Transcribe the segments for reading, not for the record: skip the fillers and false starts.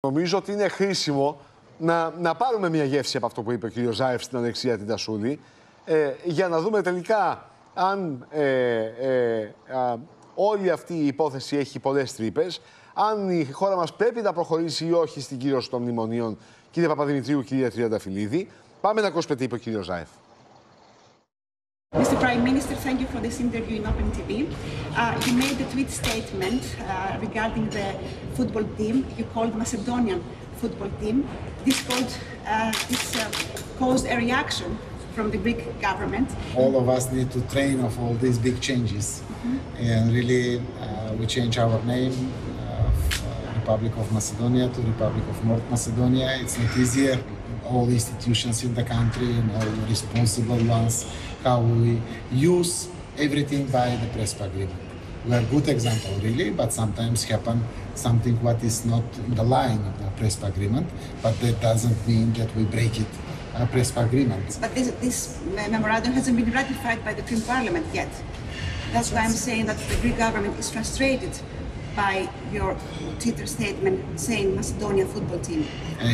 Νομίζω ότι είναι χρήσιμο να πάρουμε μια γεύση από αυτό που είπε ο κύριος Ζάεφ στην Αλεξία την Τασούλη, για να δούμε τελικά αν όλη αυτή η υπόθεση έχει πολλές τρύπες, αν η χώρα μας πρέπει να προχωρήσει ή όχι στην κύρωση των μνημονίων, κύριε Παπαδημητρίου, κύριε Τριανταφυλλίδη. Πάμε να ακούσουμε τι είπε ο κύριος Ζάεφ. Mr. Prime Minister, thank you for this interview in Open TV. You made a tweet statement regarding the football team. You called Macedonian football team. This caused a reaction from the Greek government. All of us need to train of all these big changes. And really, we change our name, Republic of Macedonia to Republic of North Macedonia. It's not easier. All institutions in the country and all responsible ones, how we use everything by the Prespa agreement. We are a good example, really, but sometimes happen something what is not in the line of the Prespa agreement, but that doesn't mean that we break it, Prespa agreement. But this memorandum hasn't been ratified by the Greek Parliament yet. That's why I'm saying that the Greek government is frustrated by your Twitter statement saying Macedonian football team.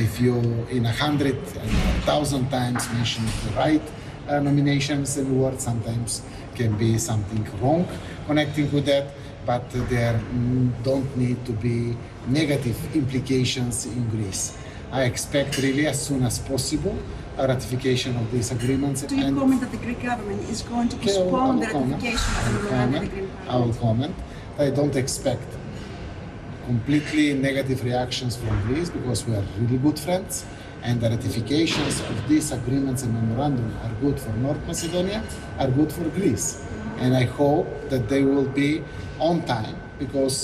If you in 100 and 1,000 times mention the right nominations and words, sometimes can be something wrong connecting with that, but there don't need to be negative implications in Greece. I expect really as soon as possible a ratification of these agreements. Do you comment that the Greek government is going to postpone the ratification of the memorandum of agreement? I will comment. I don't expect completely negative reactions from Greece because we are really good friends, and the ratifications of these agreements and memorandum are good for North Macedonia, are good for Greece. And I hope that they will be on time, because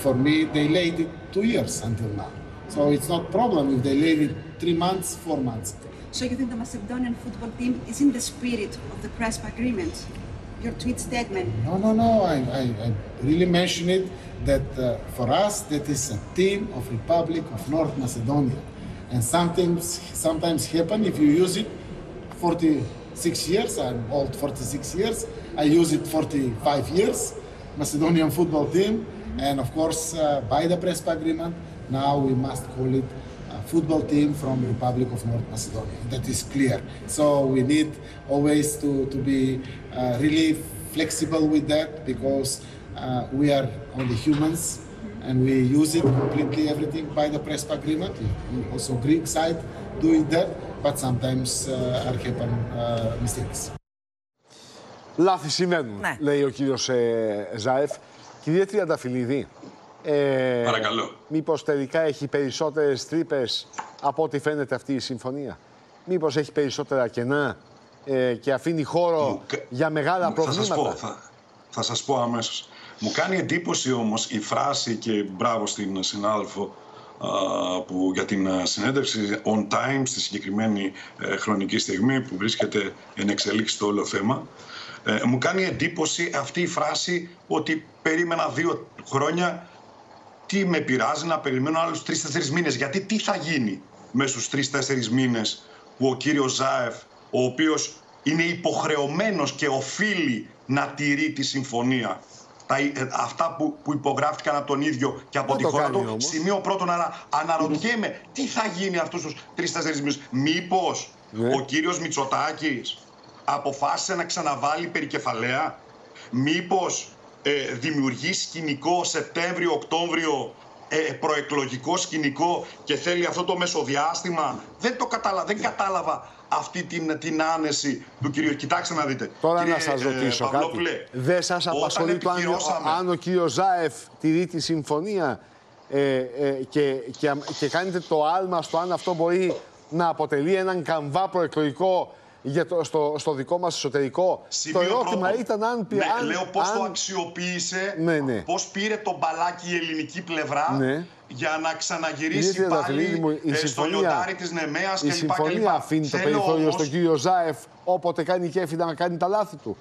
for me they delayed it 2 years until now. So it's not problem if they delayed it 3 months, 4 months. So you think the Macedonian football team is in the spirit of the Prespa agreement? Your tweet statement? No. I really mentioned it that for us that is a team of Republic of North Macedonia, and sometimes happen if you use it 46 years. I'm old, 46 years. I use it 45 years. Macedonian football team, and of course by the Prespa agreement now we must call it a football team from Republic of North Macedonia. That is clear. So we need always to be really flexible with that, because we are only humans and we use it completely everything by the Prespa agreement. Also Greek side doing that, but sometimes are happen mistakes. Λάθη συμβαίνουν, λέει ο κύριος Ζάεφ. Κύριε Τριανταφυλλίδη, παρακαλώ. Μήπως τελικά έχει περισσότερες τρύπες από ό,τι φαίνεται αυτή η συμφωνία? Μήπως έχει περισσότερα κενά και αφήνει χώρο για μεγάλα προβλήματα? Θα σας πω αμέσως. Μου κάνει εντύπωση όμως η φράση, και μπράβο στην συνάδελφο που για την συνέντευξη on time στη συγκεκριμένη χρονική στιγμή που βρίσκεται εν εξελίξει το όλο θέμα. Μου κάνει εντύπωση αυτή η φράση ότι περίμενα 2 χρόνια, τι με πειράζει να περιμένω άλλους 3-4 μήνες. Γιατί τι θα γίνει μέσα στους 3-4 μήνες που ο κύριος Ζάεφ, ο οποίος είναι υποχρεωμένος και οφείλει να τηρεί τη συμφωνία, αυτά που υπογράφηκαν από τον ίδιο και από τη χώρα του, όμως. Σημείο πρώτον, αναρωτιέμαι τι θα γίνει αυτούς τους 3-4 μήνες. Μήπως ο κύριος Μητσοτάκης αποφάσισε να ξαναβάλει περικεφαλαία? Μήπως δημιουργεί σκηνικό Σεπτέμβριο-Οκτώβριο, προεκλογικό σκηνικό, και θέλει αυτό το μεσοδιάστημα? Δεν κατάλαβα αυτή την άνεση του κυρίου. Κοιτάξτε να δείτε. Τώρα κύριε, να σας ρωτήσω κάτι. Δεν σας απασχολεί το αν ο κύριος Ζάεφ τηρεί τη συμφωνία και κάνετε το άλμα στο αν αυτό μπορεί να αποτελεί έναν καμβά προεκλογικό για στο δικό μας εσωτερικό? Σημείο το ερώτημα πρώτο. Ήταν αν... Λέω πώς το αξιοποίησε, πώς πήρε το μπαλάκι η ελληνική πλευρά για να ξαναγυρίσει πάλι στο λιοντάρι της Νεμαίας κλπ. Η συμφωνία αφήνει το περιθώριο στον κύριο Ζάεφ όποτε κάνει κέφι να κάνει τα λάθη του?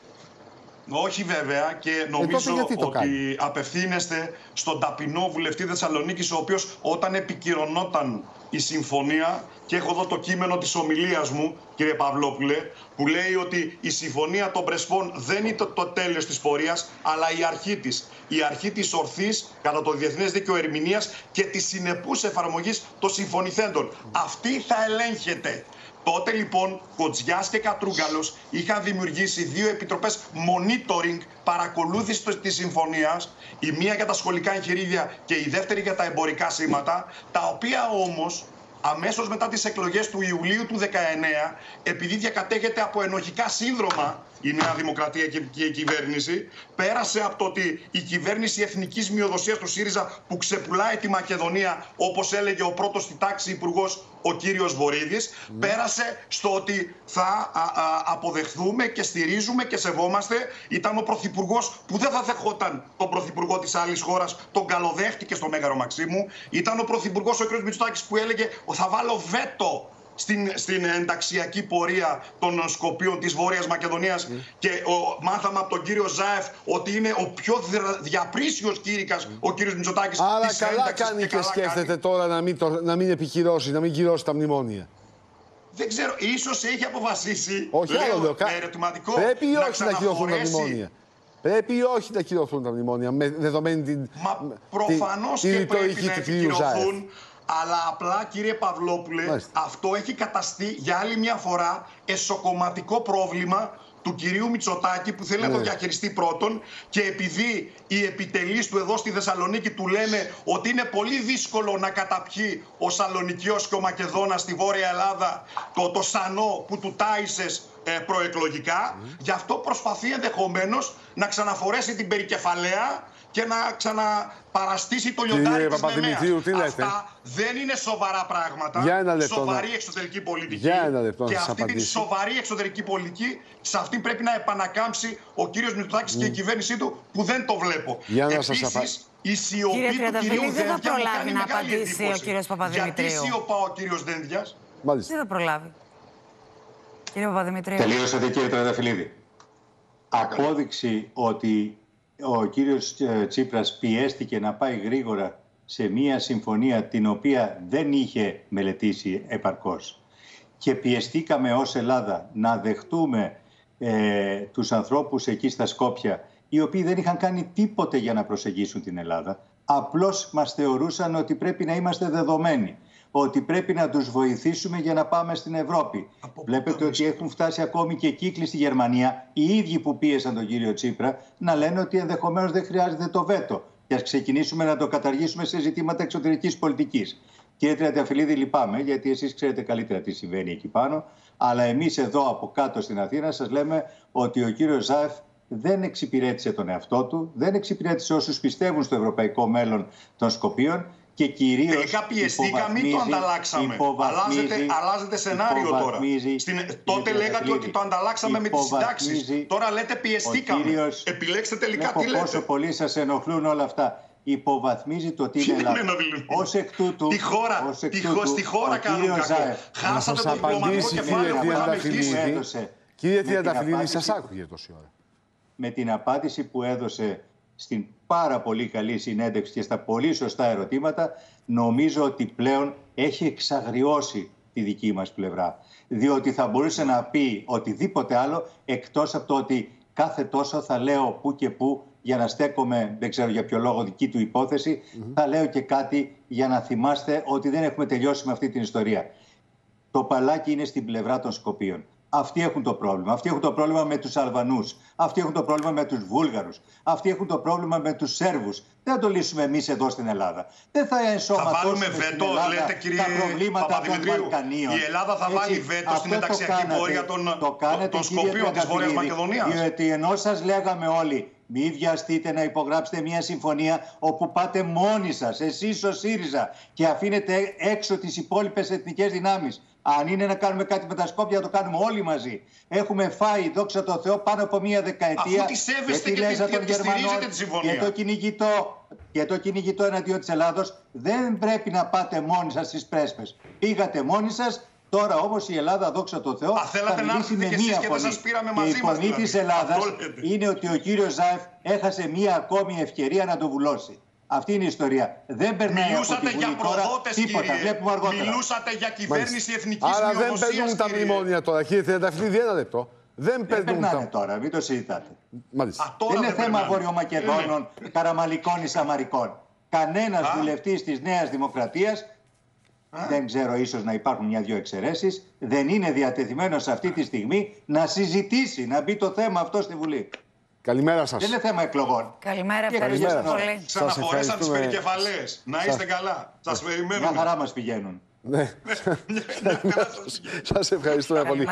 Όχι βέβαια, και νομίζω ότι απευθύνεστε στον ταπεινό βουλευτή Θεσσαλονίκης, ο οποίος όταν επικυρωνόταν η συμφωνία, και έχω εδώ το κείμενο της ομιλίας μου, κύριε Παυλόπουλε, που λέει ότι η Συμφωνία των Πρεσπών δεν είναι το τέλος της πορείας, αλλά η αρχή της. Η αρχή της ορθής, κατά το διεθνές δίκαιο ερμηνείας και της συνεπούς εφαρμογής των συμφωνηθέντων. Αυτή θα ελέγχεται. Τότε λοιπόν Κοτζιάς και Κατρούγκαλος είχαν δημιουργήσει 2 επιτροπές monitoring, παρακολούθηση της συμφωνίας, η μία για τα σχολικά εγχειρίδια και η δεύτερη για τα εμπορικά σήματα, τα οποία όμως αμέσως μετά τις εκλογές του Ιουλίου του 19, επειδή διακατέχεται από ενοχικά σύνδρομα η Νέα Δημοκρατία και η κυβέρνηση, πέρασε από το ότι η κυβέρνηση εθνικής μειοδοσίας του ΣΥΡΙΖΑ που ξεπουλάει τη Μακεδονία, όπως έλεγε ο πρώτος στη τάξη υπουργός ο κύριος Βορίδης, πέρασε στο ότι θα αποδεχθούμε και στηρίζουμε και σεβόμαστε. Ήταν ο Πρωθυπουργός που δεν θα δεχόταν τον Πρωθυπουργό της άλλης χώρας, τον καλοδέχτηκε στο Μέγαρο Μαξίμου. Ήταν ο Πρωθυπουργός ο κ. Μητσοτάκης που έλεγε θα βάλω βέτο στην ενταξιακή πορεία των Σκοπίων της Βόρειας Μακεδονίας και μάθαμε από τον κύριο Ζάεφ ότι είναι ο πιο διαπρίσιος κήρυκας ο κύριος Μητσοτάκης. Άρα καλά κάνει και σκέφτεται τώρα να μην επικυρώσει, να μην κυρώσει τα μνημόνια. Δεν ξέρω, ίσως έχει αποφασίσει. Όχι, άλλο ερωτηματικό. Πρέπει ή όχι να κυρωθούν τα μνημόνια. Πρέπει ή όχι να κυρωθούν τα μνημόνια με δεδομένη την. Προφανώς και πρέπει να επικυρωθούν. Αλλά απλά, κύριε Παυλόπουλε, αυτό έχει καταστεί για άλλη μια φορά εσωκομματικό πρόβλημα του κυρίου Μητσοτάκη που θέλει να το διαχειριστεί πρώτον, και επειδή οι επιτελείς του εδώ στη Θεσσαλονίκη του λένε ότι είναι πολύ δύσκολο να καταπιεί ο Σαλονικιός και ο Μακεδόνας στη Βόρεια Ελλάδα το σανό που του τάισες προεκλογικά, γι' αυτό προσπαθεί ενδεχομένως να ξαναφορέσει την περικεφαλαία και να ξαναπαραστήσει το λιοντάρι της Νεμαίας. Αυτά δεν είναι σοβαρά πράγματα. Σοβαρή εξωτερική πολιτική. Και αυτή την σοβαρή εξωτερική πολιτική, σε αυτή πρέπει να επανακάμψει ο κύριος Μητσοτάκης και η κυβέρνησή του, που δεν το βλέπω. Επίσης, η σιωπή του κυρίου Δένδια μου κάνει μεγάλη εντύπωση. Γιατί σιωπά ο κύριος Δένδιας? Δεν θα προλάβει. Κύριε Παπαδημητρίου. Τελείωσατε, κύριε Τριανταφυλλίδη. Απόδειξη ότι ο κύριος Τσίπρας πιέστηκε να πάει γρήγορα σε μία συμφωνία την οποία δεν είχε μελετήσει επαρκώς και πιεστήκαμε ως Ελλάδα να δεχτούμε τους ανθρώπους εκεί στα Σκόπια, οι οποίοι δεν είχαν κάνει τίποτε για να προσεγγίσουν την Ελλάδα, απλώς μας θεωρούσαν ότι πρέπει να είμαστε δεδομένοι, ότι πρέπει να τους βοηθήσουμε για να πάμε στην Ευρώπη. Βλέπετε ότι έχουν φτάσει ακόμη και κύκλοι στη Γερμανία, οι ίδιοι που πίεσαν τον κύριο Τσίπρα, να λένε ότι ενδεχομένως δεν χρειάζεται το βέτο και ας ξεκινήσουμε να το καταργήσουμε σε ζητήματα εξωτερικής πολιτικής. Κύριε Τριανταφυλλίδη, λυπάμαι, γιατί εσείς ξέρετε καλύτερα τι συμβαίνει εκεί πάνω, αλλά εμείς εδώ από κάτω στην Αθήνα σας λέμε ότι ο κύριος Ζάεφ δεν εξυπηρέτησε τον εαυτό του, δεν εξυπηρέτησε όσους πιστεύουν στο ευρωπαϊκό μέλλον των Σκοπίων. Και κυρίως τελικά πιεστήκαμε ή το ανταλλάξαμε? Αλλάζετε σενάριο τώρα. Τότε λέγατε ότι το ανταλλάξαμε με τις συντάξεις. Τώρα λέτε πιεστήκαμε. Επιλέξτε τελικά τι λέτε. Πόσο πολύ σας ενοχλούν όλα αυτά. Υποβαθμίζει το τι είναι Ελλάδα. Ως εκ τούτου, στη χώρα κάνουν κακό. Χάσατε το διπλωματικό κεφάλαιο που είχαμε χτίσει. Κύριε Τριανταφυλλίδη, σας άκουγε τόση ώρα. Με την απάντηση που έδωσε στην πάρα πολύ καλή συνέντευξη και στα πολύ σωστά ερωτήματα, νομίζω ότι πλέον έχει εξαγριώσει τη δική μας πλευρά. Διότι θα μπορούσε να πει οτιδήποτε άλλο, εκτός από το ότι κάθε τόσο θα λέω που και που για να στέκομαι, δεν ξέρω για ποιο λόγο, δική του υπόθεση, θα λέω και κάτι για να θυμάστε ότι δεν έχουμε τελειώσει με αυτή την ιστορία. Το παλάκι είναι στην πλευρά των Σκοπίων. Αυτοί έχουν το πρόβλημα. Αυτοί έχουν το πρόβλημα με τους Αλβανούς. Αυτοί έχουν το πρόβλημα με τους Βούλγαρους. Αυτοί έχουν το πρόβλημα με τους Σέρβους. Δεν θα το λύσουμε εμείς εδώ στην Ελλάδα. Δεν θα ενσωματώσουμε στην Ελλάδα τα προβλήματα των Βαλκανίων. Η Ελλάδα θα βάλει βέτο στην ενταξιακή πορεία των Σκοπίων της Βόρειας Μακεδονίας. Διότι ενώ σας λέγαμε όλοι, μη βιαστείτε να υπογράψετε μια συμφωνία όπου πάτε μόνοι σας, εσείς ο ΣΥΡΙΖΑ, και αφήνετε έξω τις υπόλοιπες εθνικές δυνάμεις. Αν είναι να κάνουμε κάτι με τα Σκόπια, το κάνουμε όλοι μαζί. Έχουμε φάει, δόξα τω Θεώ, πάνω από μία δεκαετία. Αφού τη σέβεστε και τη στηρίζετε τη συμφωνία. Και το κυνηγητό εναντίον της Ελλάδος, δεν πρέπει να πάτε μόνοι σας στις πρέσπες. Πήγατε μόνοι σας. Τώρα όμως η Ελλάδα, δόξα τω Θεώ, θα μιλήσει με μία φωνή. Και η φωνή της Ελλάδας είναι ότι ο κύριος Ζάεφ έχασε μία ακόμη ευκαιρία να το βουλώσει. Αυτή είναι η ιστορία. Δεν περνάει Μιλούσατε από τη για Βουλή τώρα προδότες, τίποτα. κύριε. Βλέπουμε αργότερα. Μιλούσατε για κυβέρνηση εθνικής Άρα δεν μειονοσίας, παίρνουν τα μνημόνια τώρα, κύριε Τριανταφυλλίδη, ένα λεπτό. Δεν περνάνε τώρα, μην το συζητάτε. Μάλιστα. Δεν είναι θέμα Βορειομακεδόνων, Καραμαλικών ή Σαμαρικών. Κανένας βουλευτής της Νέας Δημοκρατίας, δεν ξέρω, ίσως να υπάρχουν μια-δυο εξαιρέσεις, δεν είναι διατεθειμένος αυτή τη στιγμή να συζητήσει, να μπει το θέμα αυτό στη Βουλή. Καλημέρα σας. Δεν είναι θέμα εκλογών. Καλημέρα, ευχαριστώ πολύ. Ξαναφορέσαν τις περικεφαλές. Να είστε καλά. Σας περιμένουμε. Μια χαρά μας πηγαίνουν. Ναι. Σας ευχαριστούμε πολύ.